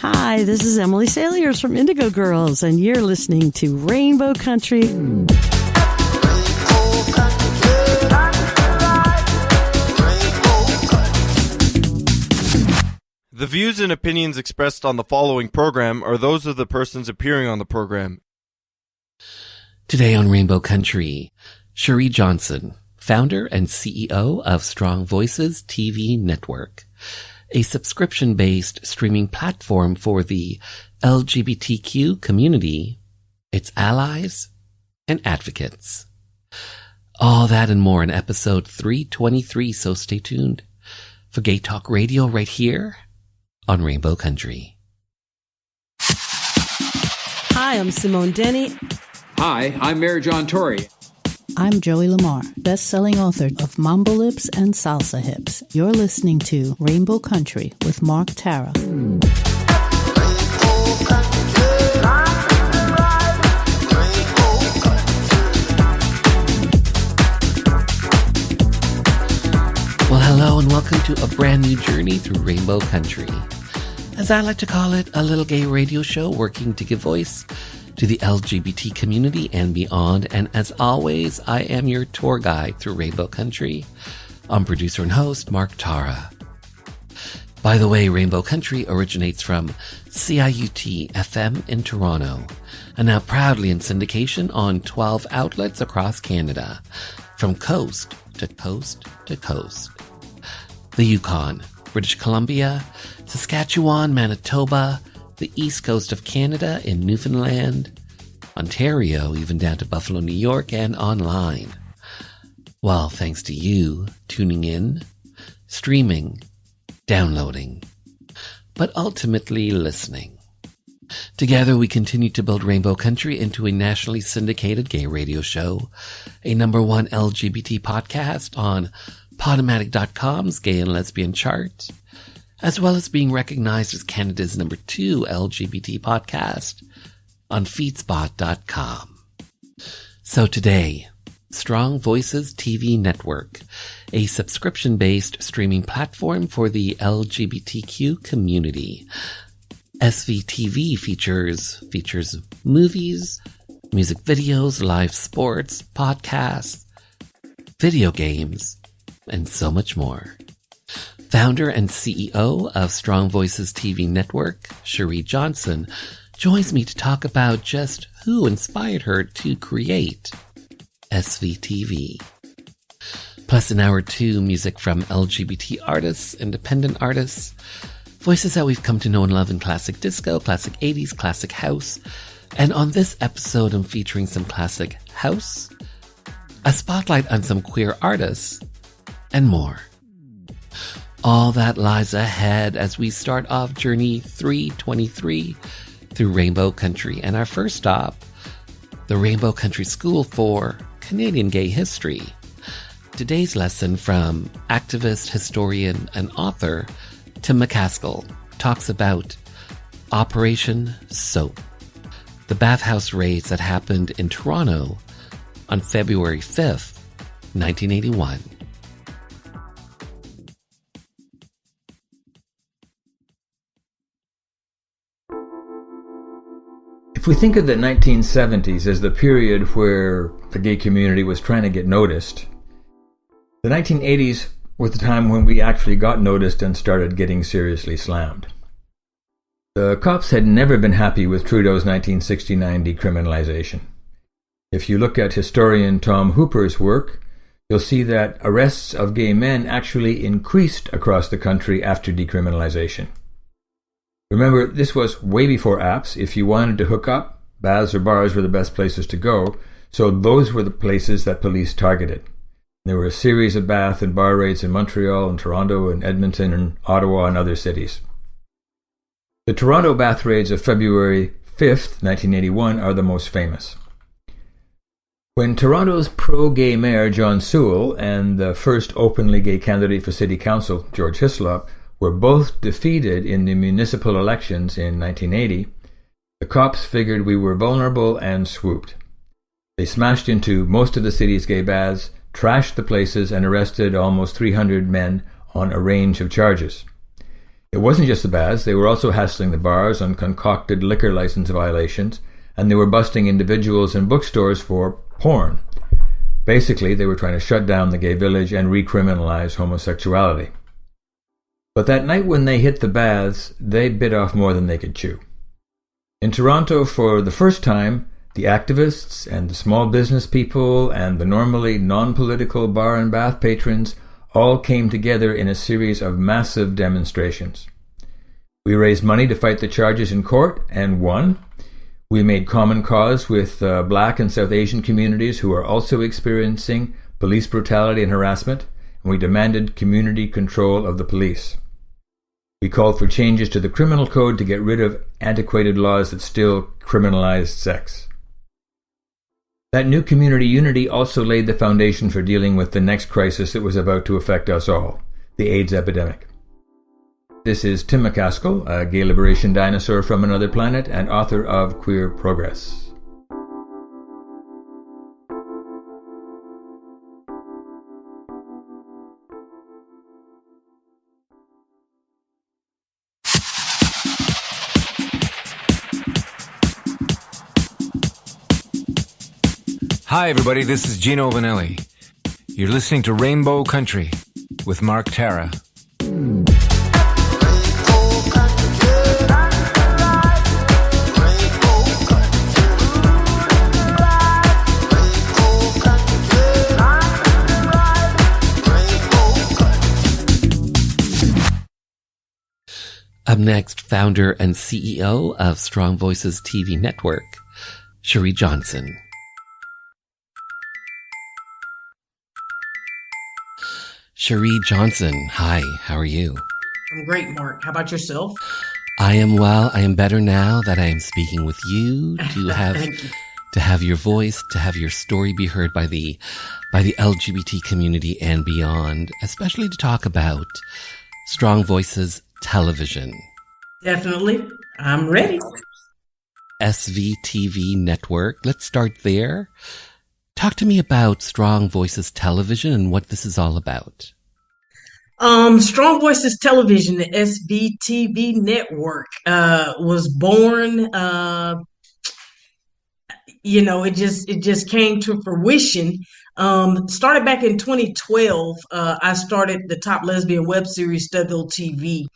Hi, this is Emily Saliers from Indigo Girls, and you're listening to Rainbow Country. The views and opinions expressed on the following program are those of the persons appearing on the program. Today on Rainbow Country, Sheri Johnson, founder and CEO of Strong Voices TV Network, a subscription-based streaming platform for the LGBTQ community, its allies, and advocates. All that and more in episode 323, so stay tuned for Gay Talk Radio right here on Rainbow Country. Hi, I'm Simone Denny. Hi, I'm Mary John Tory. I'm Joey Lamar, best-selling author of Mambo Lips and Salsa Hips. You're listening to Rainbow Country with Mark Tara. Well, hello and welcome to a brand new journey through Rainbow Country. As I like to call it, a little gay radio show working to give voice to the LGBT community and beyond. And as always, I am your tour guide through Rainbow Country. I'm producer and host, Mark Tara. By the way, Rainbow Country originates from CIUT FM in Toronto and now proudly in syndication on 12 outlets across Canada, from coast to coast to coast. The Yukon, British Columbia, Saskatchewan, Manitoba, the east coast of Canada in Newfoundland, Ontario, even down to Buffalo, New York, and online. Well, thanks to you tuning in, streaming, downloading, but ultimately listening. Together, we continue to build Rainbow Country into a nationally syndicated gay radio show, a #1 LGBT podcast on Podomatic.com's Gay and Lesbian chart, as well as being recognized as Canada's #2 LGBT podcast on Feedspot.com. So today, Strong Voices TV Network, a subscription-based streaming platform for the LGBTQ community. SVTV features movies, music videos, live sports, podcasts, video games, and so much more. Founder and CEO of Strong Voices TV Network, Sheri Johnson, joins me to talk about just who inspired her to create SVTV. Plus an hour or two music from LGBT artists, independent artists, voices that we've come to know and love in classic disco, classic 80s, classic house. And on this episode, I'm featuring some classic house, a spotlight on some queer artists, and more. All that lies ahead as we start off Journey 323 through Rainbow Country. And our first stop, the Rainbow Country School for Canadian Gay History. Today's lesson from activist, historian, and author Tim McCaskill talks about Operation Soap, the bathhouse raids that happened in Toronto on February 5th, 1981. If we think of the 1970s as the period where the gay community was trying to get noticed, the 1980s was the time when we actually got noticed and started getting seriously slammed. The cops had never been happy with Trudeau's 1969 decriminalization. If you look at historian Tom Hooper's work, you'll see that arrests of gay men actually increased across the country after decriminalization. Remember, this was way before apps. If you wanted to hook up, baths or bars were the best places to go, so those were the places that police targeted. There were a series of bath and bar raids in Montreal and Toronto and Edmonton and Ottawa and other cities. The Toronto bath raids of February 5th, 1981 are the most famous. When Toronto's pro-gay mayor John Sewell and the first openly gay candidate for city council, George Hislop, were both defeated in the municipal elections in 1980, the cops figured we were vulnerable and swooped. They smashed into most of the city's gay baths, trashed the places, and arrested almost 300 men on a range of charges. It wasn't just the baths, they were also hassling the bars on concocted liquor license violations, and they were busting individuals in bookstores for porn. Basically, they were trying to shut down the gay village and recriminalize homosexuality. But that night when they hit the baths, they bit off more than they could chew. In Toronto, for the first time, the activists and the small business people and the normally non-political bar and bath patrons all came together in a series of massive demonstrations. We raised money to fight the charges in court and won. We made common cause with Black and South Asian communities who are also experiencing police brutality and harassment, and we demanded community control of the police. We called for changes to the criminal code to get rid of antiquated laws that still criminalized sex. That new community unity also laid the foundation for dealing with the next crisis that was about to affect us all, the AIDS epidemic. This is Tim McCaskill, a gay liberation dinosaur from another planet and author of Queer Progress. Hi, everybody. This is Gino Vanelli. You're listening to Rainbow Country with Mark Tara. Up next, founder and CEO of Strong Voices TV Network, Sheri Johnson. Sheri Johnson, hi, how are you? I'm great, Mark. How about yourself? I am well. I am better now that I am speaking with you to have your voice, to have your story be heard by the LGBT community and beyond, especially to talk about Strong Voices Television. Definitely. I'm ready. SVTV Network. Let's start there. Talk to me about Strong Voices Television and what this is all about. Strong Voices Television, the SVTV Network, was born. It just came to fruition. Started back in 2012. I started the top lesbian web series, SVTV.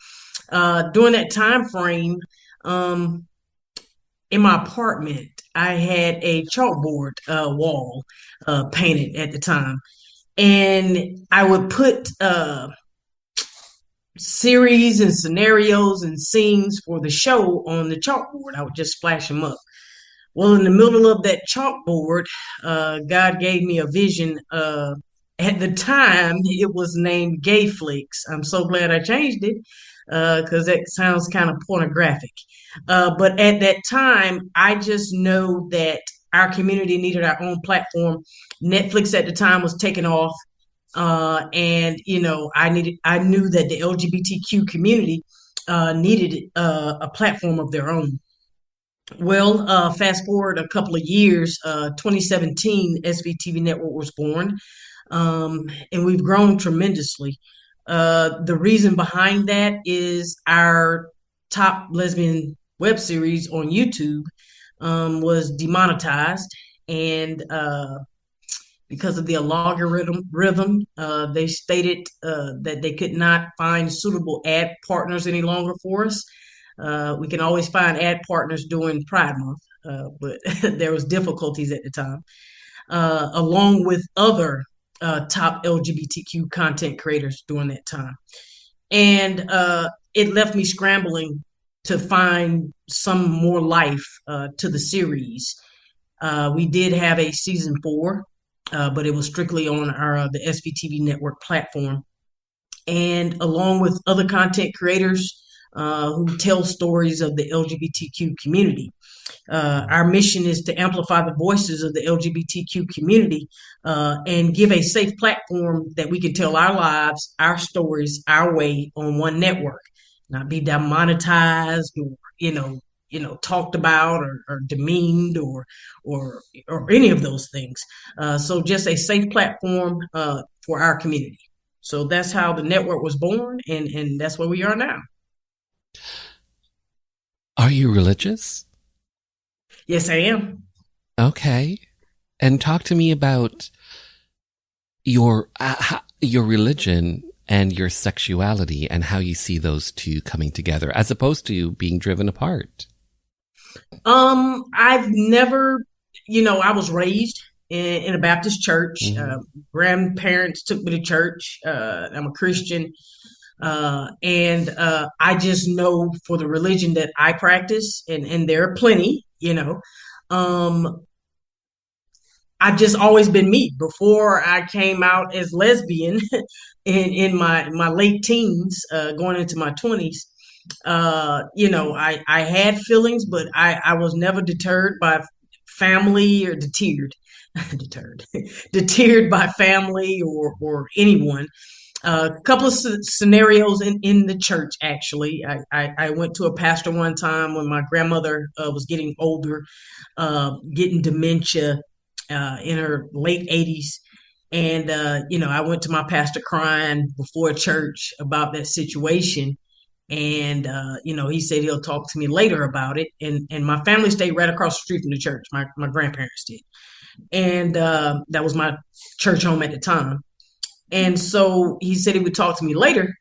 During that time frame, in my apartment, I had a chalkboard wall painted at the time, and I would put series and scenarios and scenes for the show on the chalkboard. I would just flash them up. Well, in the middle of that chalkboard, God gave me a vision. At the time, it was named Gay Flicks. I'm so glad I changed it because that sounds kind of pornographic. But at that time, I just know that our community needed our own platform. Netflix at the time was taking off. And I knew that the LGBTQ community needed a platform of their own. Well, fast forward a couple of years, 2017, SVTV Network was born, and we've grown tremendously. The reason behind that is our top lesbian web series on YouTube was demonetized, and because of the algorithm, they stated that they could not find suitable ad partners any longer for us. We can always find ad partners during Pride Month, but there was difficulties at the time, along with other top LGBTQ content creators during that time. And it left me scrambling to find some more life to the series. We did have a season 4, but it was strictly on the SVTV Network platform. And along with other content creators who tell stories of the LGBTQ community. Our mission is to amplify the voices of the LGBTQ community and give a safe platform that we can tell our lives, our stories, our way on one network, not be demonetized or, talked about or demeaned or any of those things. So just a safe platform for our community. So that's how the network was born, and that's where we are now. Are you religious? Yes, I am. Okay. And talk to me about your religion and your sexuality and how you see those two coming together as opposed to being driven apart. I've never, I was raised in a Baptist church. Grandparents took me to church. I'm a Christian. And I just know for the religion that I practice, and there are plenty, I've just always been me. Before I came out as lesbian in my late teens, going into my 20s, I had feelings, but I was never deterred by family or deterred by family or anyone. A couple of scenarios in the church, actually. I went to a pastor one time when my grandmother was getting older, getting dementia in her late 80s. And, I went to my pastor crying before church about that situation. And, he said he'll talk to me later about it. And my family stayed right across the street from the church. My grandparents did. And that was my church home at the time. And so he said he would talk to me later.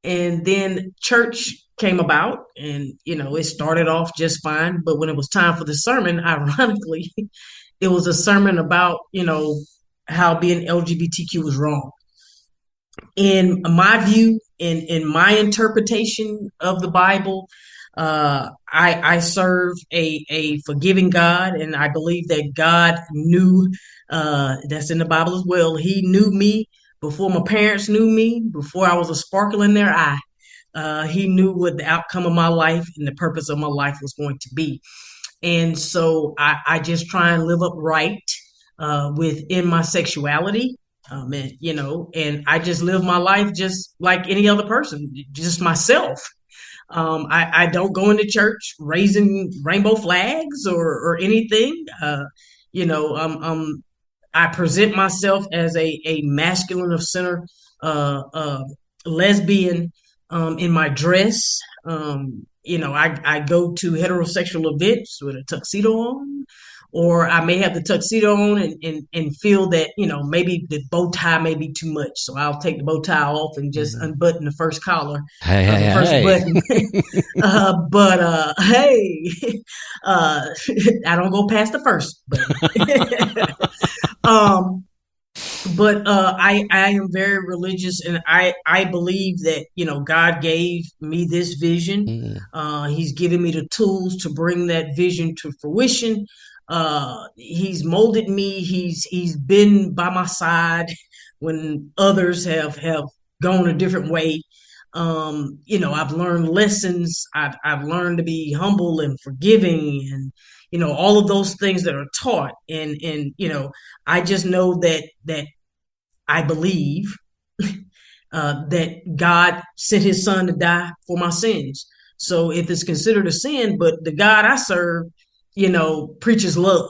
And then church came about and, it started off just fine. But when it was time for the sermon, ironically, it was a sermon about, how being LGBTQ was wrong. In my view, in my interpretation of the Bible, I serve a forgiving God, and I believe that God knew, that's in the Bible as well. He knew me before my parents knew me, before I was a sparkle in their eye. He knew what the outcome of my life and the purpose of my life was going to be. And so I just try and live upright within my sexuality. And I just live my life just like any other person, just myself. I don't go into church raising rainbow flags or anything. I present myself as a masculine of center lesbian in my dress. I go to heterosexual events with a tuxedo on, or I may have the tuxedo on and feel that, maybe the bow tie may be too much. So I'll take the bow tie off and just unbutton the first collar, the first button. But I don't go past the first button. But I am very religious, and I believe that, God gave me this vision. He's given me the tools to bring that vision to fruition. He's molded me. He's been by my side when others have gone a different way. I've learned lessons. I've learned to be humble and forgiving, and all of those things that are taught. And I just know that I believe that God sent his son to die for my sins. So if it's considered a sin, but the God I serve, preaches love,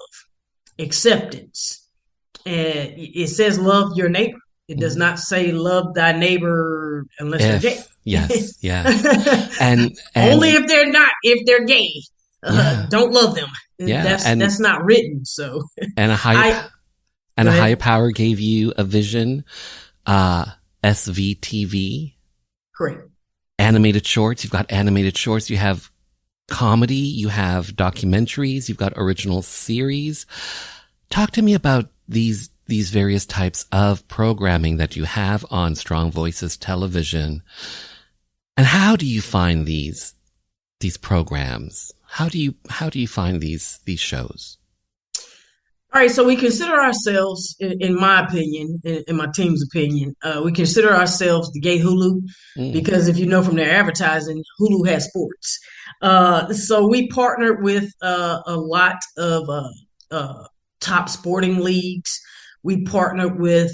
acceptance. And it says love your neighbor. It does not say love thy neighbor unless they're gay. Yes, yeah. And only if they're gay. Don't love them. Yeah, that's not written. So and a higher power gave you a vision. SVTV. Correct. Animated shorts. You've got animated shorts. You have comedy. You have documentaries. You've got original series. Talk to me about these various types of programming that you have on Strong Voices Television. And how do you find these programs? How do you find these shows? All right, so we consider ourselves, in my opinion, in my team's opinion, we consider ourselves the gay Hulu, because if you know from their advertising, Hulu has sports. So we partnered with a lot of top sporting leagues. We partnered with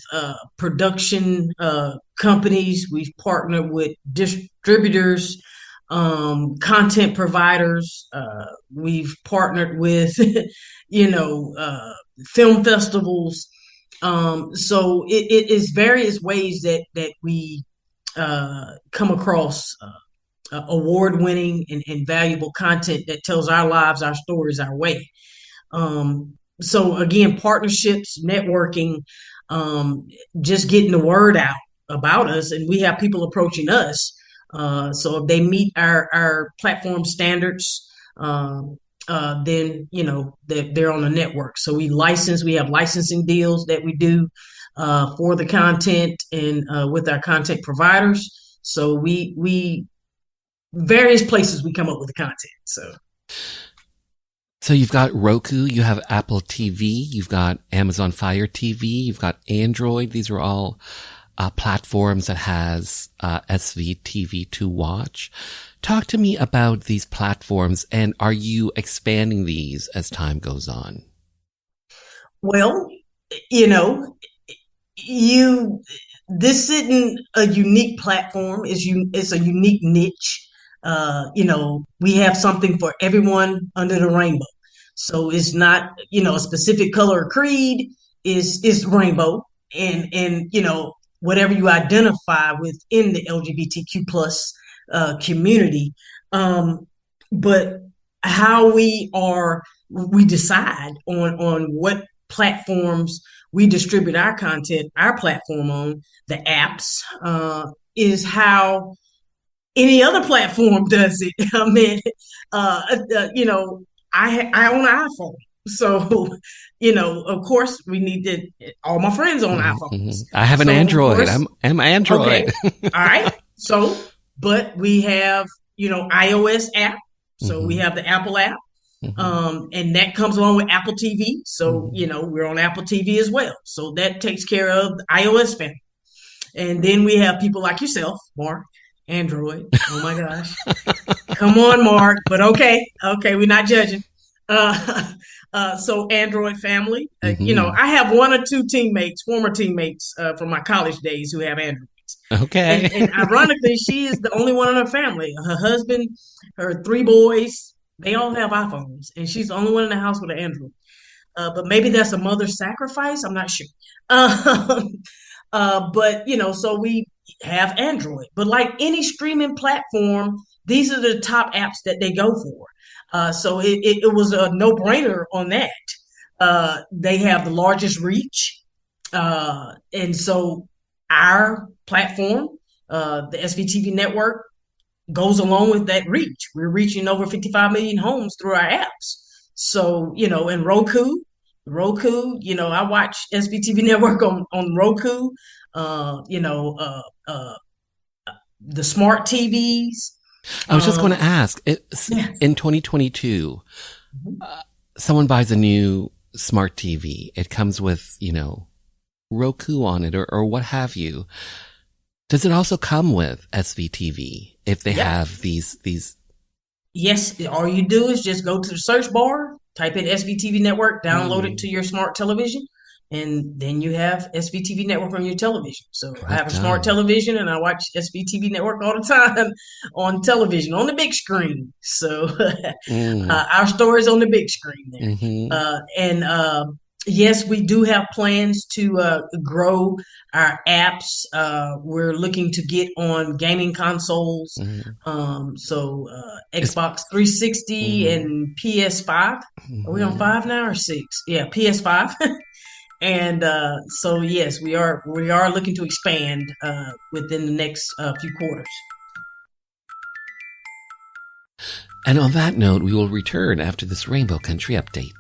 production companies. We've partnered with distributors, content providers. We've partnered with, film festivals. So it is various ways that we come across award-winning and valuable content that tells our lives, our stories, our way. So again, partnerships, networking, just getting the word out about us, and we have people approaching us. So if they meet our platform standards, then they're on the network. So we have licensing deals that we do for the content and with our content providers. So we various places we come up with the content. So you've got Roku, you have Apple TV, you've got Amazon Fire TV, you've got Android. These are all platforms that has SVTV to watch. Talk to me about these platforms, and are you expanding these as time goes on? Well, this isn't a unique platform. It's a unique niche. We have something for everyone under the rainbow. So it's not, a specific color or creed. Is rainbow, and whatever you identify within the LGBTQ plus community. But how we decide on what platforms we distribute our content, our platform on, the apps, is how any other platform does it. I mean, I own an iPhone. So, of course, we need all my friends own iPhones. I have an Android. I'm Android. Okay. All right. So, but we have, iOS app. So we have the Apple app. And that comes along with Apple TV. So, we're on Apple TV as well. So that takes care of the iOS family. And then we have people like yourself, Mark, Android. Oh my gosh. Come on, Mark. But okay, we're not judging. So Android family, I have one or two former teammates from my college days who have Androids. Okay. And ironically, she is the only one in her family. Her husband, her 3 boys, they all have iPhones, and she's the only one in the house with an Android. But maybe that's a mother's sacrifice. I'm not sure. But, so we have Android. But like any streaming platform, these are the top apps that they go for. So it was a no-brainer on that. They have the largest reach. And so our platform, the SVTV network, goes along with that reach. We're reaching over 55 million homes through our apps. So, and Roku, I watch SVTV network on Roku, the smart TVs. I was just going to ask, in 2022, someone buys a new smart TV. It comes with, Roku on it or what have you. Does it also come with SVTV if they have these? Yes. All you do is just go to the search bar, type in SVTV network, download it to your smart television, and then you have SVTV network on your television. So I have a smart television, and I watch SVTV network all the time on television, on the big screen. So our story's on the big screen there. Yes, we do have plans to grow our apps. We're looking to get on gaming consoles. So Xbox 360 and PS5. Are we on 5 now or 6? Yeah, PS5. And so yes, we are looking to expand within the next few quarters. And on that note, we will return after this Rainbow Country update.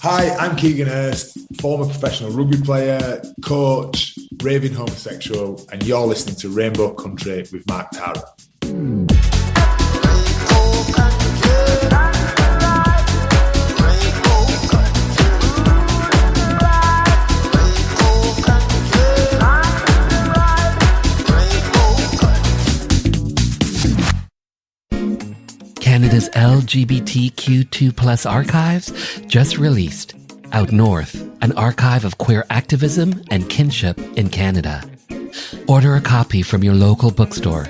Hi, I'm Keegan Hurst, former professional rugby player, coach, raving homosexual, and you're listening to Rainbow Country with Mark Tara. Canada's LGBTQ2+ archives just released Out North, an archive of queer activism and kinship in Canada. Order a copy from your local bookstore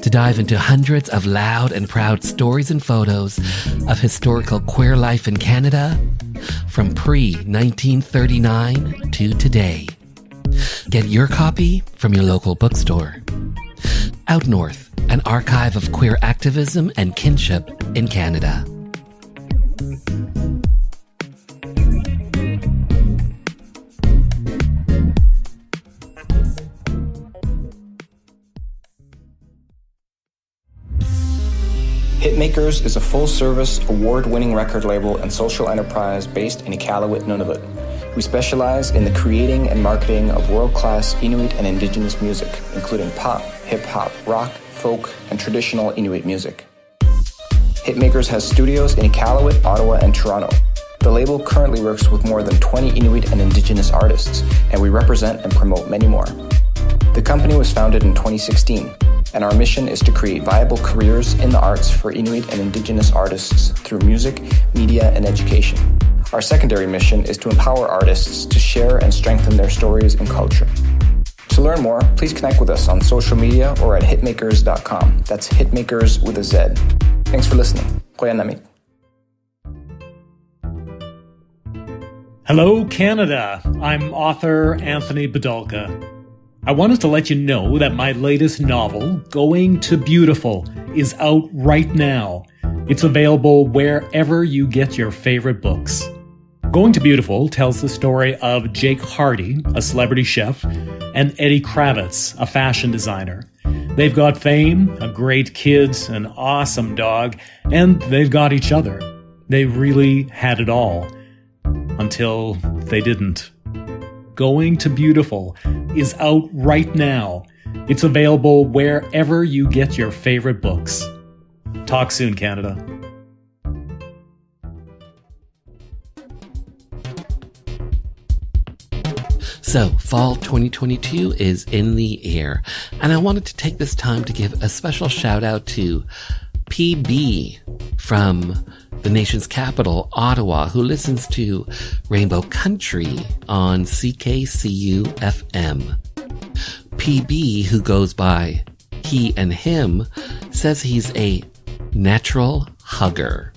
to dive into hundreds of loud and proud stories and photos of historical queer life in Canada from pre-1939 to today. Get your copy from your local bookstore. Out North, an archive of queer activism and kinship in Canada. Hitmakers is a full-service, award-winning record label and social enterprise based in Iqaluit, Nunavut. We specialize in the creating and marketing of world-class Inuit and Indigenous music, including pop, hip-hop, rock, folk, and traditional Inuit music. Hitmakers has studios in Iqaluit, Ottawa, and Toronto. The label currently works with more than 20 Inuit and Indigenous artists, and we represent and promote many more. The company was founded in 2016, and our mission is to create viable careers in the arts for Inuit and Indigenous artists through music, media, and education. Our secondary mission is to empower artists to share and strengthen their stories and culture. To learn more, please connect with us on social media or at hitmakers.com. That's hitmakers with a Z. Thanks for listening. Qoyanamit. Hello, Canada. I'm author Anthony Bedolka. I wanted to let you know that my latest novel, Going to Beautiful, is out right now. It's available wherever you get your favorite books. Going to Beautiful tells the story of Jake Hardy, a celebrity chef, and Eddie Kravitz, a fashion designer. They've got fame, a great kid, an awesome dog, and they've got each other. They really had it all. Until they didn't. Going to Beautiful is out right now. It's available wherever you get your favorite books. Talk soon, Canada. So, fall 2022 is in the air, and I wanted to take this time to give a special shout out to PB from the nation's capital, Ottawa, who listens to Rainbow Country on CKCU FM. PB, who goes by he and him, says he's a natural hugger.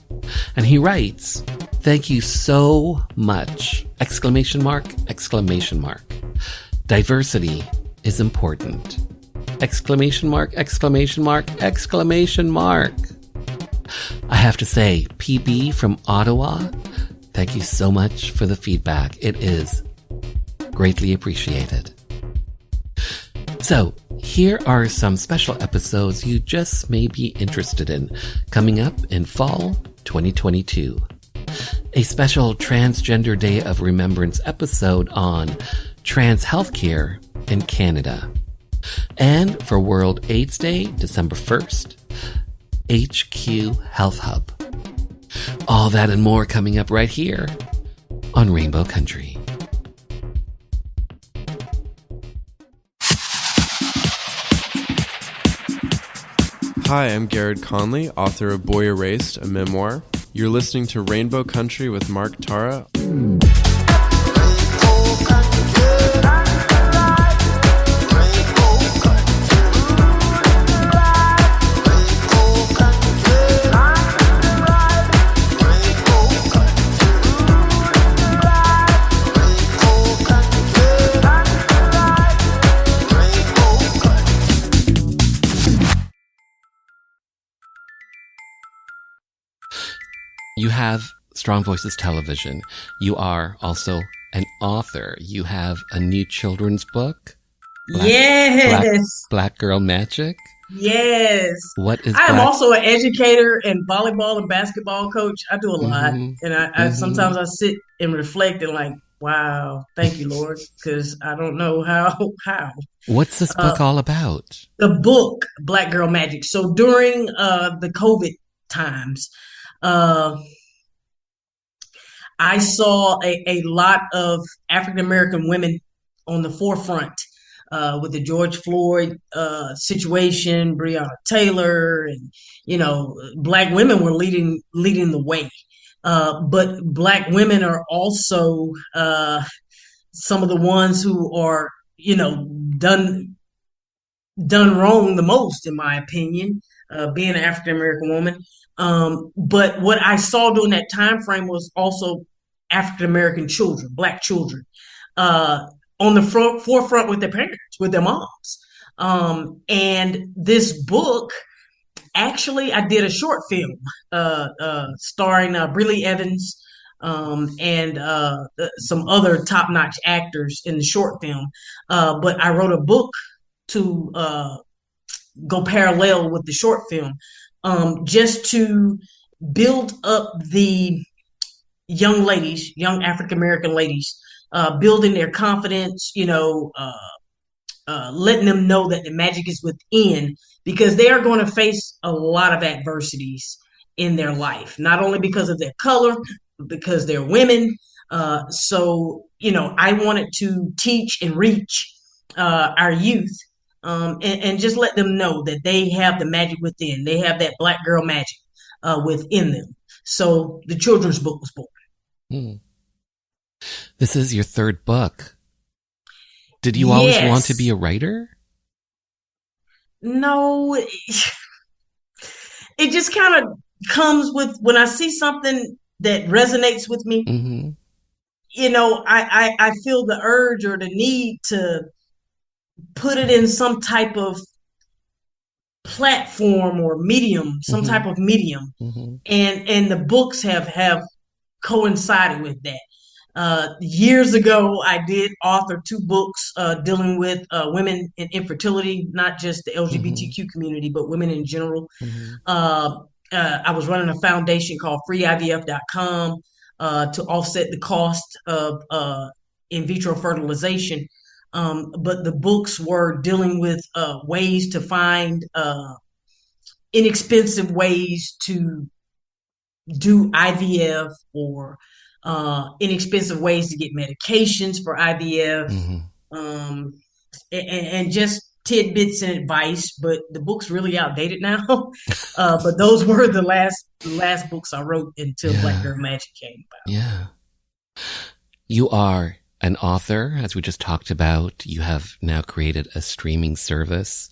And he writes, "Thank you so much! Exclamation mark, exclamation mark. Diversity is important. Exclamation mark, exclamation mark, exclamation mark." I have to say, PB from Ottawa, thank you so much for the feedback. It is greatly appreciated. So, here are some special episodes you just may be interested in coming up in fall 2022. A special Transgender Day of Remembrance episode on trans healthcare in Canada. And for World AIDS Day, December 1st, HQ Health Hub. All that and more coming up right here on Rainbow Country. Hi, I'm Garrett Conley, author of Boy Erased, a memoir. You're listening to Rainbow Country with Mark Tara. You have Strong Voices Television. You are also an author. You have a new children's book. Black Girl Magic. Yes. What is I am also an educator and volleyball and basketball coach. I do a lot. And I sometimes I sit and reflect and like, wow, thank you, Lord, because I don't know how. What's this book all about? The book, Black Girl Magic. So during the COVID times, I saw a lot of African-American women on the forefront with the George Floyd situation, Breonna Taylor, and, you know, Black women were leading the way. But Black women are also some of the ones who are, you know, done wrong the most, in my opinion, being an African-American woman. But what I saw during that time frame was also African-American children, Black children. on the forefront with their parents, with their moms. And this book, actually, I did a short film starring Briley Evans and some other top-notch actors in the short film. But I wrote a book to go parallel with the short film, just to build up the young ladies, young African-American ladies, building their confidence, letting them know that the magic is within, because they are going to face a lot of adversities in their life, not only because of their color, but because they're women. So, I wanted to teach and reach our youth, and just let them know that they have the magic within. They have that Black girl magic within them. So the children's book was born. This is your third book. Did you always want to be a writer? No, it just kind of comes with when I see something that resonates with me. Mm-hmm. I feel the urge or the need to put it in some type of platform or medium, some Mm-hmm. type of medium. Mm-hmm. And the books have coincided with that. Years ago, I did author 2 books dealing with women and infertility, not just the LGBTQ community, but women in general. I was running a foundation called freeivf.com to offset the cost of in vitro fertilization. But the books were dealing with ways to find inexpensive ways to do IVF, or inexpensive ways to get medications for IVF, and just tidbits and advice. But the book's really outdated now. But those were the last books I wrote until Black Girl Magic came about. Yeah. You are an author, as we just talked about. You have now created a streaming service.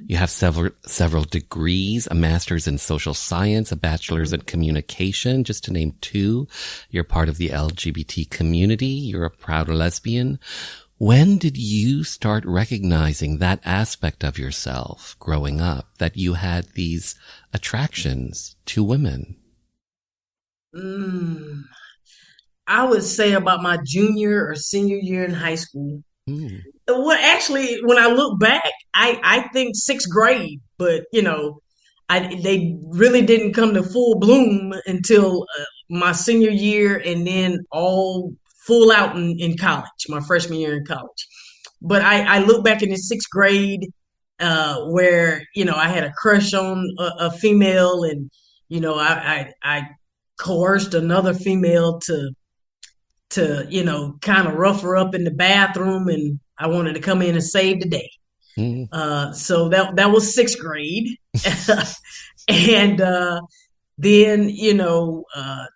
You have several degrees, a master's in social science, a bachelor's in communication, just to name 2. You're part of the LGBT community. You're a proud lesbian. When did you start recognizing that aspect of yourself growing up, that you had these attractions to women? I would say about my junior or senior year in high school. Well, actually, when I look back, I think 6th grade, but they really didn't come to full bloom until my senior year, and then all full out in college, my freshman year in college. But I look back in the 6th grade where I had a crush on a female, and I coerced another female to kind of rough her up in the bathroom, and I wanted to come in and save the day. So that was 6th grade. And then,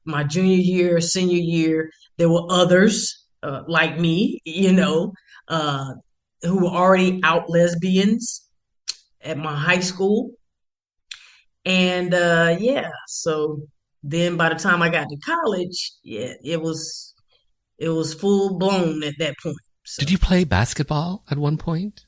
my junior year, senior year, there were others like me, who were already out lesbians at my high school. And so then by the time I got to college, it was full blown at that point. So. Did you play basketball at one point?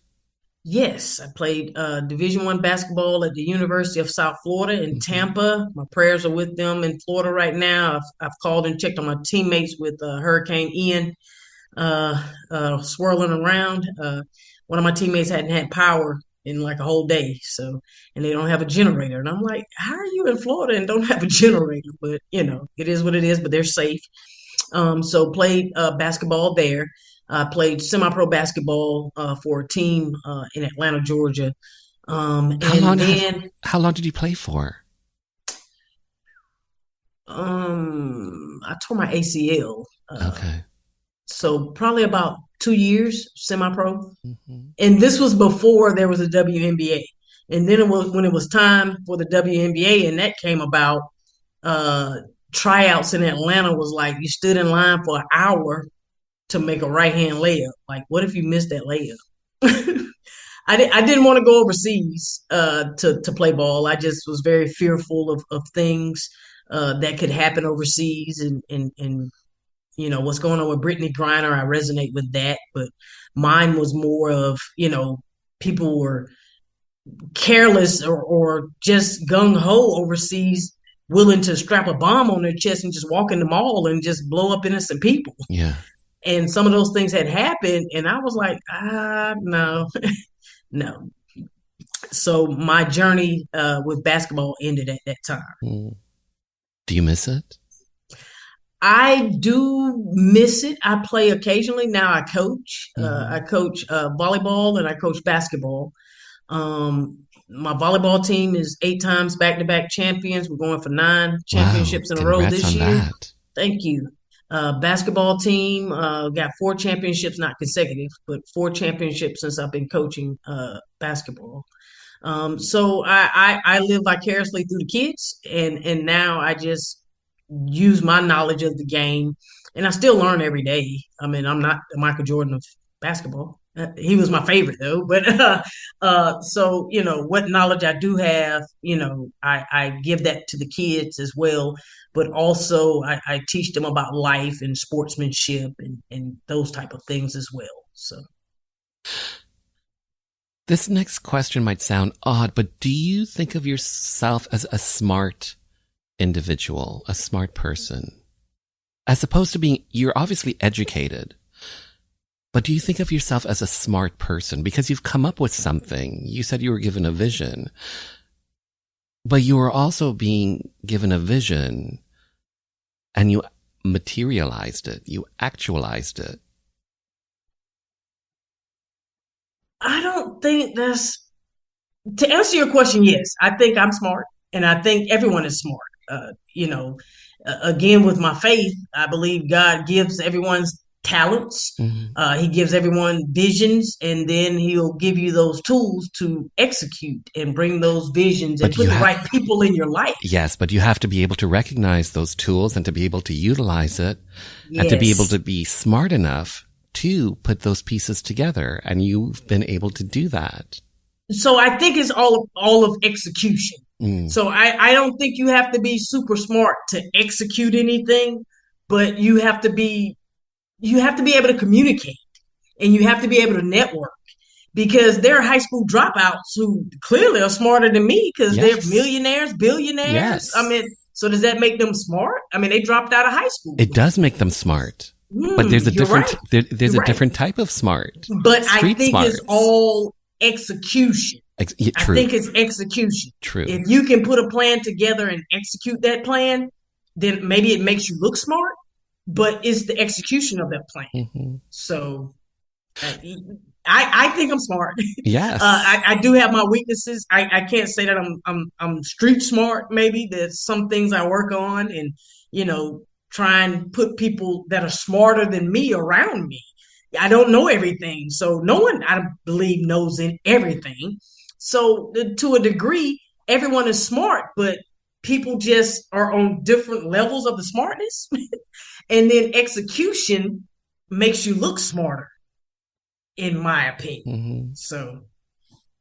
Yes, I played Division I basketball at the University of South Florida in Tampa. My prayers are with them in Florida right now. I've called and checked on my teammates with Hurricane Ian swirling around. One of my teammates hadn't had power in like a whole day, and they don't have a generator. And I'm like, how are you in Florida and don't have a generator? But it is what it is. But they're safe. So played basketball there. I played semi-pro basketball for a team in Atlanta, Georgia. How long did you play for? I tore my ACL. Okay. So probably about 2 years, semi-pro. And this was before there was a WNBA. And then when it was time for the WNBA, and that came about, tryouts in Atlanta was like you stood in line for an hour to make a right-hand layup. Like, what if you missed that layup? I didn't want to go overseas to play ball. I just was very fearful of things that could happen overseas, and what's going on with Brittany Griner, I resonate with that. But mine was more of, people were careless or just gung-ho overseas, willing to strap a bomb on their chest and just walk in the mall and just blow up innocent people. Yeah. And some of those things had happened, and I was like, no, no. So my journey with basketball ended at that time. Do you miss it? I do miss it. I play occasionally. Now I coach. I coach volleyball and I coach basketball. My volleyball team is 8 times back-to-back champions. We're going for 9 championships in a row this year. That. Thank you. Basketball team got 4 championships, not consecutive, but 4 championships since I've been coaching basketball. So I live vicariously through the kids, and now I just use my knowledge of the game, and I still learn every day. I mean, I'm not the Michael Jordan of basketball. He was my favorite though, but so what knowledge I do have, I give that to the kids as well, but also I teach them about life and sportsmanship and those type of things as well. So this next question might sound odd, but do you think of yourself as a smart individual, a smart person, as opposed to being, you're obviously educated, but do you think of yourself as a smart person because you've come up with something? You said you were given a vision, but you were also being given a vision and you materialized it, you actualized it. I don't think that's, to answer your question, yes, I think I'm smart and I think everyone is smart. Again, with my faith, I believe God gives everyone's talents. He gives everyone visions, and then he'll give you those tools to execute and bring those visions and put the right people in your life. Yes, but you have to be able to recognize those tools and to be able to utilize it and to be able to be smart enough to put those pieces together. And you've been able to do that. So I think it's all of execution. So I don't think you have to be super smart to execute anything, but you have to be able to communicate and you have to be able to network, because there are high school dropouts who clearly are smarter than me because they're millionaires, billionaires. Yes. I mean, so does that make them smart? I mean, they dropped out of high school. It does make them smart, but there's a different, there's a different type of smart. But I think it's all execution. True. I think it's execution. True. If you can put a plan together and execute that plan, then maybe it makes you look smart, but it's the execution of that plan. So I think I'm smart. Yes. I do have my weaknesses. I can't say that I'm street smart. Maybe there's some things I work on and, try and put people that are smarter than me around me. I don't know everything. So no one, I believe, knows everything. So to a degree, everyone is smart, but people just are on different levels of the smartness. And then execution makes you look smarter, in my opinion. So,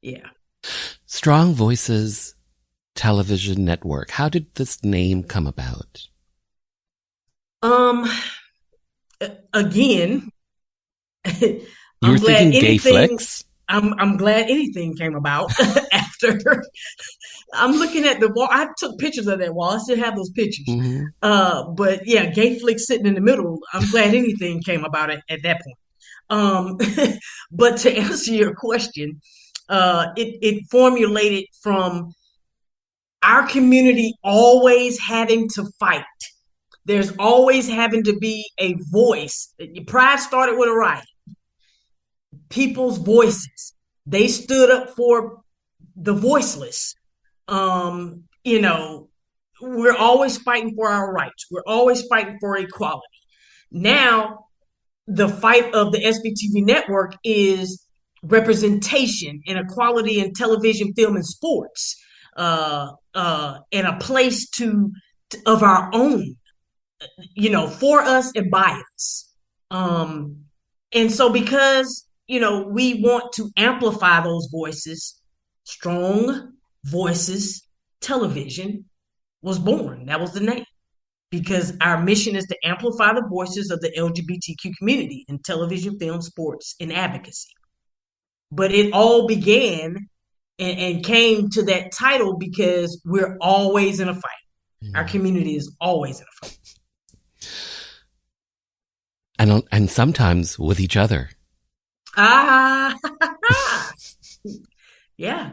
yeah. Strong Voices Television Network. How did this name come about? Again, you were thinking gay flicks? I'm glad anything came about after. I'm looking at the wall. I took pictures of that wall. I still have those pictures. But yeah, gay flicks sitting in the middle. I'm glad anything came about at that point. But to answer your question, it formulated from our community always having to fight. There's always having to be a voice. Pride started with a riot. People's voices. They stood up for the voiceless. We're always fighting for our rights. We're always fighting for equality. Now, the fight of the SVTV network is representation and equality in television, film, and sports, and a place of our own, for us and by us. And so because, we want to amplify those voices, Strong Voices Television was born. That was the name. because our mission is to amplify the voices of the LGBTQ community in television, film, sports, and advocacy. But it all began and came to that title because we're always in a fight. Our community is always in a fight. And sometimes with each other. Yeah,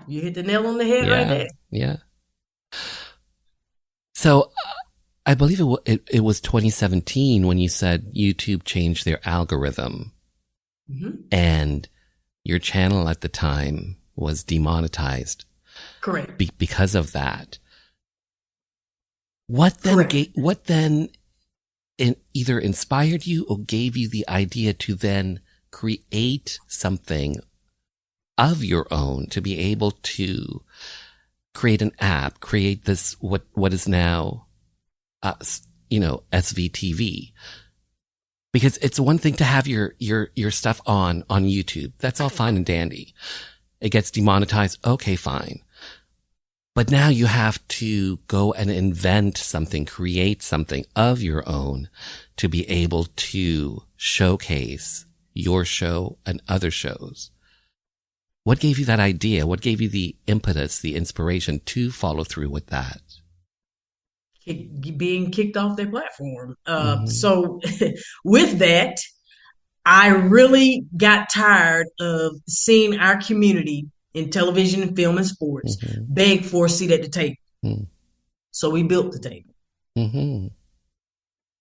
you hit the nail on the head right there. Yeah. So I believe it was 2017 when you said YouTube changed their algorithm. Mm-hmm. And your channel at the time was demonetized. Correct. Because of that. What then either inspired you or gave you the idea to then create something of your own, to be able to create an app, create this, what is now, SVTV? Because it's one thing to have your stuff on YouTube. That's all fine and dandy. It gets demonetized. Okay, fine. But now you have to go and invent something, create something of your own to be able to showcase your show and other shows. What gave you that idea? What gave you the impetus, the inspiration to follow through with that? Being kicked off their platform. So with that, I really got tired of seeing our community in television and film and sports beg for a seat at the table. So we built the table.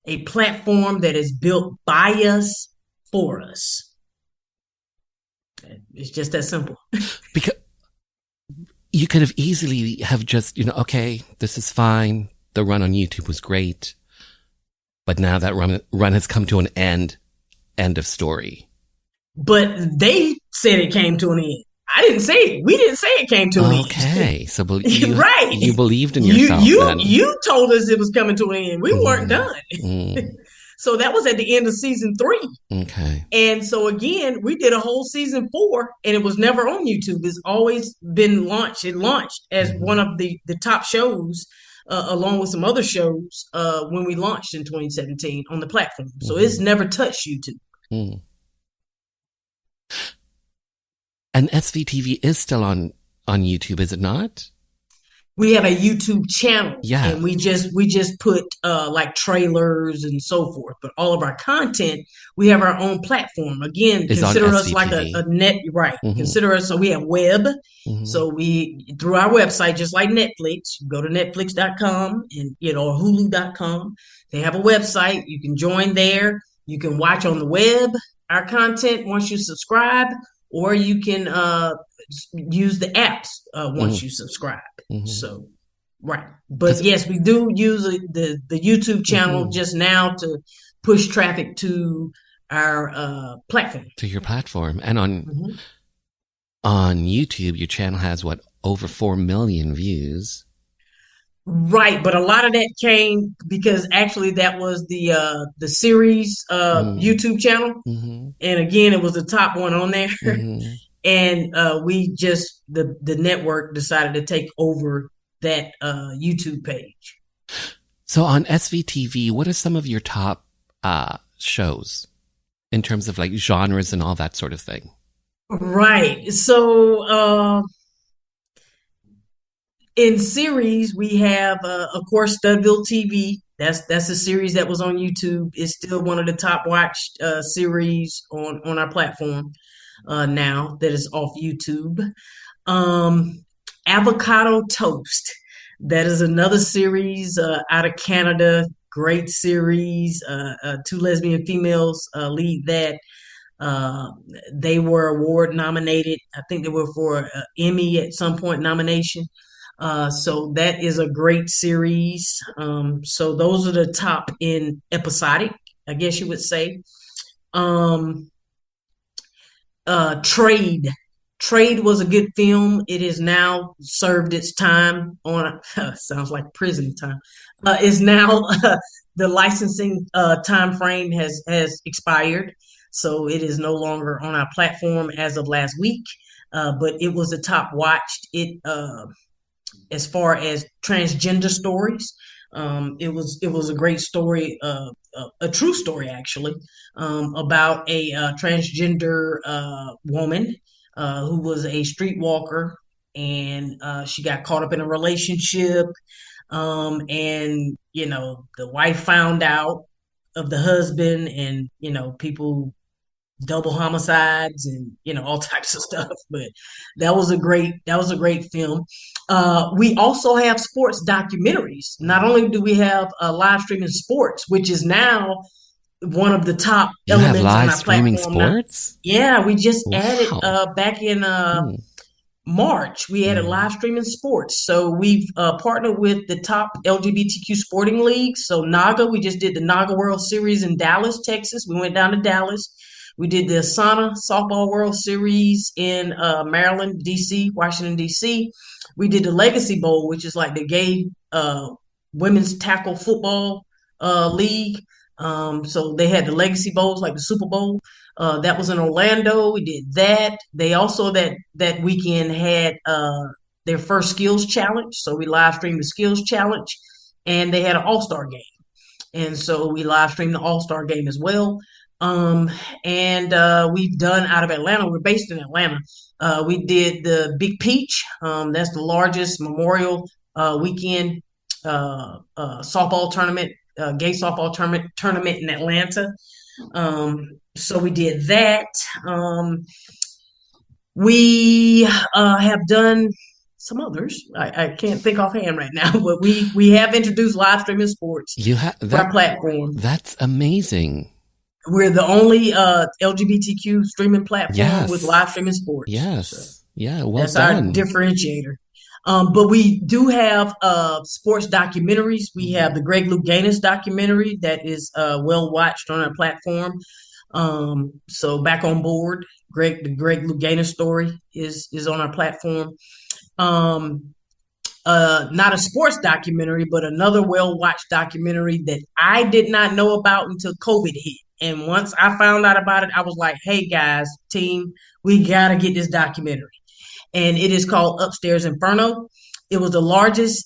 A platform that is built by us, for us. It's just that simple. Because you could have easily have just, okay, this is fine. The run on YouTube was great. But now that run has come to an end. End of story. But they said it came to an end. I didn't say it. We didn't say it came to an end. Okay. So right. You believed in yourself. You told us it was coming to an end. We weren't done. So that was at the end of season 3. Okay. And so again, we did a whole season 4 and it was never on YouTube. It's always been launched. It launched as one of the top shows, along with some other shows, when we launched in 2017 on the platform. So it's never touched YouTube. And SVTV is still on YouTube, is it not? We have a YouTube channel, and we just put like trailers and so forth. But all of our content, we have our own platform. Again, consider us like a net, right? Consider us. So we have web. So we through our website, just like Netflix. You go to Netflix.com and or Hulu.com. They have a website. You can join there. You can watch on the web our content once you subscribe, or you can use the apps once you subscribe. So, right. But yes, we do use the YouTube channel just now to push traffic to our platform. To your platform. And on YouTube, your channel has over 4 million views. Right, but a lot of that came because actually that was the series YouTube channel, and again it was the top one on there, and we just the network decided to take over that YouTube page. So on SVTV, what are some of your top shows in terms of like genres and all that sort of thing? Right, so. In series, we have, of course, Studville TV. That's a series that was on YouTube. It's still one of the top watched series on our platform now that is off YouTube. Avocado Toast. That is another series out of Canada. Great series. 2 lesbian females lead that. They were award nominated. I think they were for an Emmy at some point nomination. So that is a great series. So those are the top in episodic, I guess you would say. Trade was a good film. It is now served its time on, sounds like prison time. Is now the licensing time frame has expired. So it is no longer on our platform as of last week. But it was the top watched. As far as transgender stories, It was a great story, a true story actually, about a transgender woman who was a streetwalker, and she got caught up in a relationship, and the wife found out of the husband, and people double homicides and all types of stuff. But that was a great film. We also have sports documentaries. Not only do we have live streaming sports, which is now one of the top elements have live on our streaming platform sports? now. Yeah, we just Wow. added back in March, we added live streaming sports. So we've partnered with the top LGBTQ sporting leagues. So NAGA, we just did the NAGA World Series in Dallas, Texas. We went down to Dallas. We did the Asana Softball World Series in Maryland, D.C., Washington, D.C. We did the Legacy Bowl, which is like the gay women's tackle football league. So they had the Legacy Bowls, like the Super Bowl. That was in Orlando. We did that. They also that weekend had their first skills challenge. So we live streamed the skills challenge, and they had an all-star game. And so we live streamed the all-star game as well. And we've done out of Atlanta. We're based in Atlanta. We did the Big Peach. That's the largest Memorial weekend softball tournament, gay softball tournament in Atlanta. So we did that. We have done some others. I can't think offhand right now, but we have introduced live streaming sports to our platform. That's amazing. We're the only LGBTQ streaming platform with live streaming sports. Yes. So yeah. Well that's done. our differentiator. But we do have sports documentaries. We have the Greg Louganis documentary that is well watched on our platform. So Back on Board, the Greg Louganis story is on our platform. Not a sports documentary, but another well-watched documentary that I did not know about until COVID hit. And once I found out about it, I was like, hey guys, team, we gotta get this documentary. And it is called Upstairs Inferno. It was the largest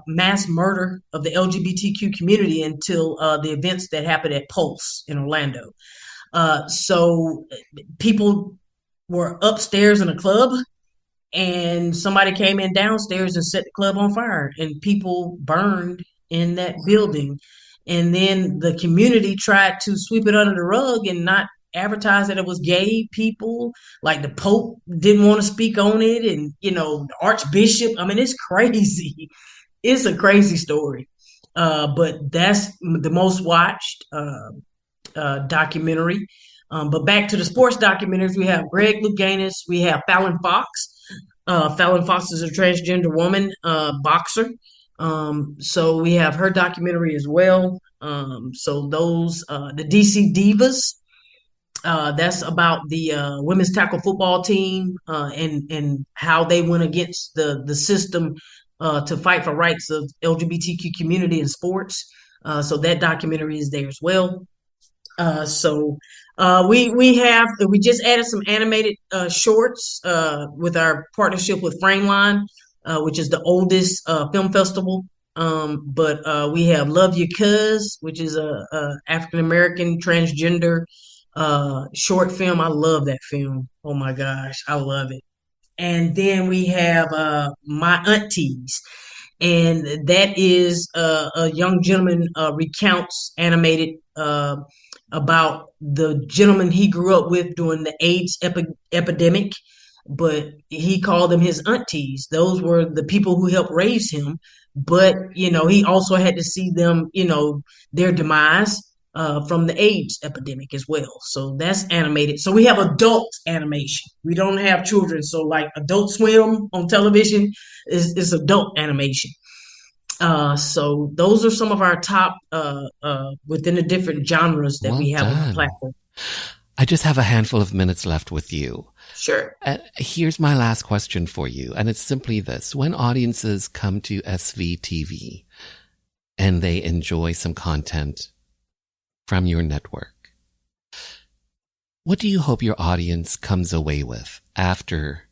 mass murder of the LGBTQ community until the events that happened at Pulse in Orlando. So people were upstairs in a club, and somebody came in downstairs and set the club on fire, and people burned in that building. And then the community tried to sweep it under the rug and not advertise that it was gay people. Like the Pope didn't want to speak on it, and the Archbishop. I mean, it's crazy. It's a crazy story. But that's the most watched documentary. But back to the sports documentaries, we have Greg Louganis, we have Fallon Fox. Fallon Fox is a transgender woman boxer. So we have her documentary as well. So those, the DC Divas, that's about the women's tackle football team and how they went against the system to fight for rights of LGBTQ community in sports. So that documentary is there as well. We just added some animated shorts with our partnership with Frameline, which is the oldest film festival. But we have Love Your Cuz, which is a African American transgender short film. I love that film. Oh my gosh, I love it. And then we have My Aunties, and that is a young gentleman recounts animated about the gentleman he grew up with during the AIDS epidemic, but he called them his aunties. Those were the people who helped raise him, but he also had to see them, their demise from the AIDS epidemic as well. So that's animated. So we have adult animation. We don't have children. So like Adult Swim on television is adult animation. So those are some of our top within the different genres that we have on the platform. I just have a handful of minutes left with you. Sure. Here's my last question for you, and it's simply this. When audiences come to SVTV and they enjoy some content from your network, what do you hope your audience comes away with after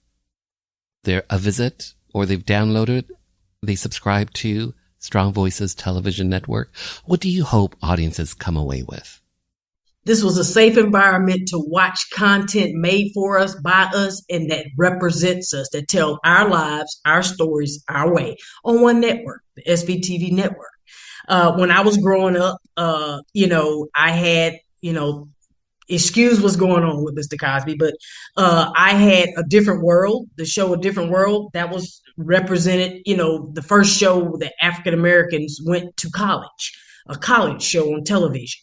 a visit, or they've downloaded, they subscribe to Strong Voices Television Network. What do you hope audiences come away with? This was a safe environment to watch content made for us, by us, and that represents us, that tell our lives, our stories, our way on one network, the SVTV network. When I was growing up, I had, excuse what's going on with Mr. Cosby, but I had A Different World, the show A Different World, that was represented, the first show that African Americans went to college, a college show on television.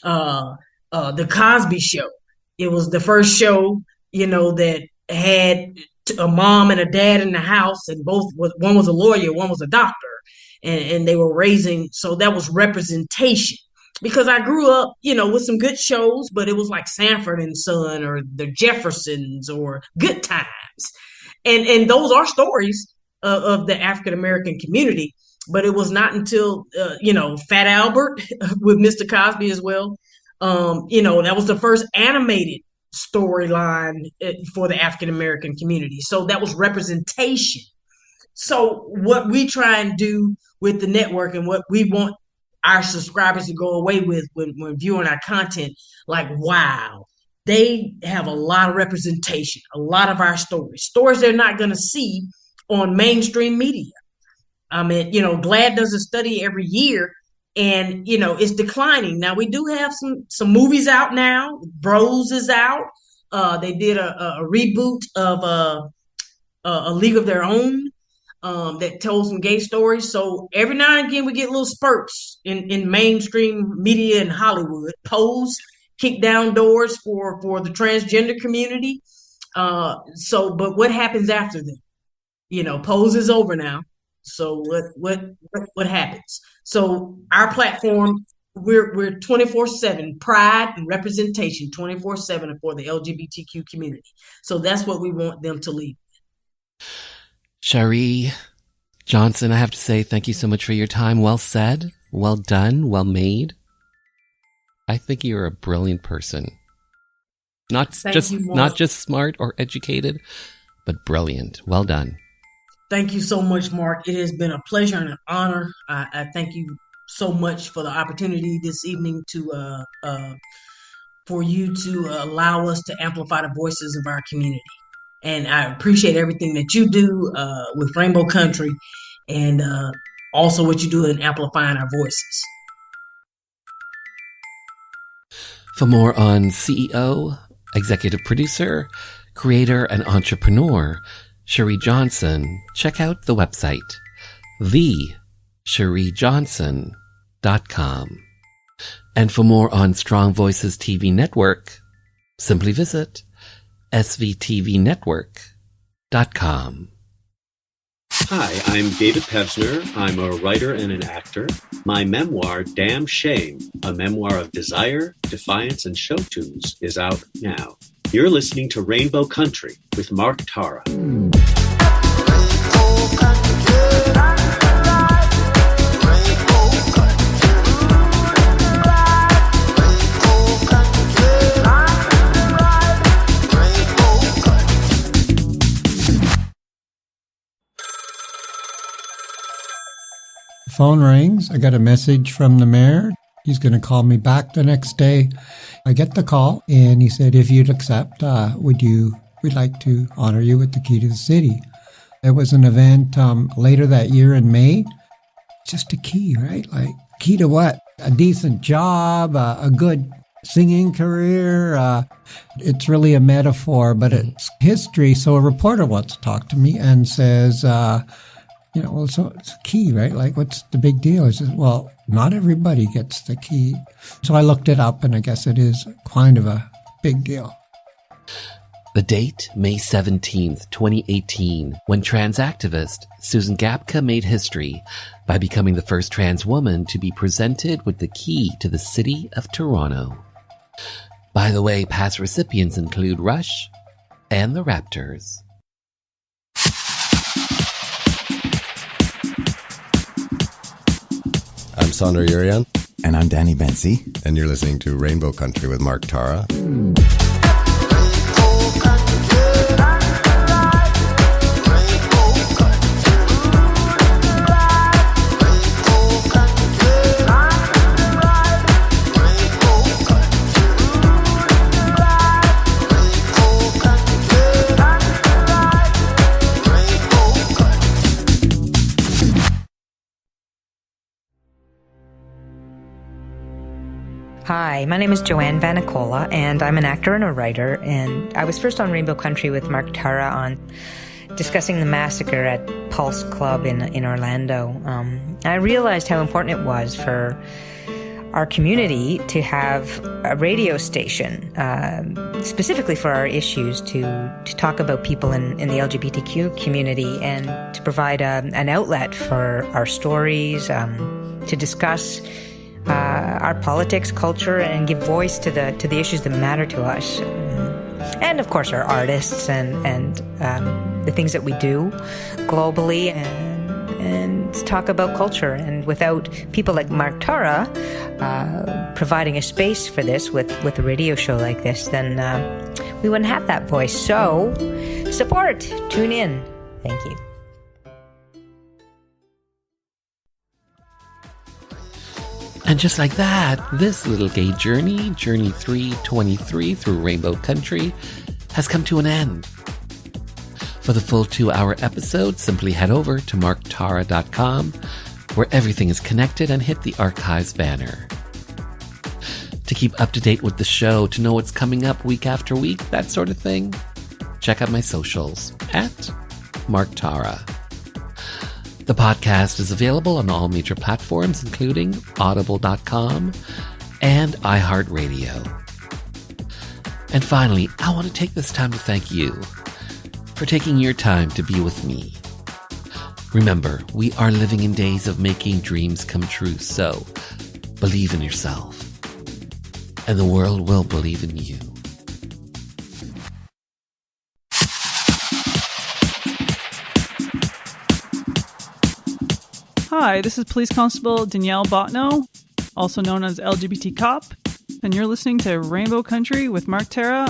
The Cosby Show, it was the first show, that had a mom and a dad in the house, and one was a lawyer, one was a doctor, and they were raising, so that was representation. Because I grew up, with some good shows, but it was like Sanford and Son or the Jeffersons or Good Times. And those are stories of the African American community. But it was not until, Fat Albert with Mr. Cosby as well. That was the first animated storyline for the African American community. So that was representation. So what we try and do with the network and what we want our subscribers to go away with when viewing our content, like, wow, they have a lot of representation, a lot of our stories they're not going to see on mainstream media. I mean, GLAAD does a study every year, and, it's declining. Now, we do have some movies out now. Bros is out. They did a reboot of A League of Their Own that told some gay stories. So every now and again, we get little spurts in mainstream media in Hollywood. Pose kick down doors for the transgender community. But what happens after them? Pose is over now. So what happens? So our platform, we're 24/7 pride and representation, 24/7 for the LGBTQ community. So that's what we want them to leave. Sheri Johnson, I have to say thank you so much for your time. Well said, well done, well made. I think you're a brilliant person. Not just smart or educated, but brilliant. Well done. Thank you so much, Mark. It has been a pleasure and an honor. I thank you so much for the opportunity this evening for you to allow us to amplify the voices of our community. And I appreciate everything that you do with Rainbow Country, and also what you do in amplifying our voices. For more on CEO, executive producer, creator, and entrepreneur Sheri Johnson, check out the website, thesherijohnson.com. And for more on Strong Voices TV Network, simply visit SVTVnetwork.com. Hi, I'm David Pevsner. I'm a writer and an actor. My memoir, Damn Shame, a memoir of desire, defiance, and show tunes, is out now. You're listening to Rainbow Country with Mark Tara. Phone rings. I got a message from the mayor. He's going to call me back the next day. I get the call, and he said, if you'd accept, we'd like to honor you with the key to the city. There was an event later that year in May. Just a key, right? Like, key to what? A decent job, a good singing career. It's really a metaphor, but it's history. So a reporter wants to talk to me and says, so it's a key, right? Like, what's the big deal? I said, well, not everybody gets the key. So I looked it up, and I guess it is kind of a big deal. The date, May 17th, 2018, when trans activist Susan Gapka made history by becoming the first trans woman to be presented with the key to the city of Toronto. By the way, past recipients include Rush and the Raptors. I'm Sandra Urian. And I'm Danny Bensi. And you're listening to Rainbow Country with Mark Tara. Hi, my name is Joanne Vanicola, and I'm an actor and a writer, and I was first on Rainbow Country with Mark Tara on discussing the massacre at Pulse Club in Orlando. I realized how important it was for our community to have a radio station, specifically for our issues, to talk about people in the LGBTQ community and to provide an outlet for our stories, to discuss our politics, culture, and give voice to the issues that matter to us. And of course our artists and the things that we do globally, and talk about culture. And without people like Mark Tara providing a space for this with a radio show like this, then we wouldn't have that voice. So support, tune in. Thank you. And just like that, this little gay journey 323 through Rainbow Country, has come to an end. For the full 2-hour episode, simply head over to marktara.com, where everything is connected, and hit the archives banner. To keep up to date with the show, to know what's coming up week after week, that sort of thing, check out my socials at Mark Tara. The podcast is available on all major platforms, including audible.com and iHeartRadio. And finally, I want to take this time to thank you for taking your time to be with me. Remember, we are living in days of making dreams come true, so believe in yourself, and the world will believe in you. Hi, this is Police Constable Danielle Botno, also known as LGBT Cop, and you're listening to Rainbow Country with Mark Tara.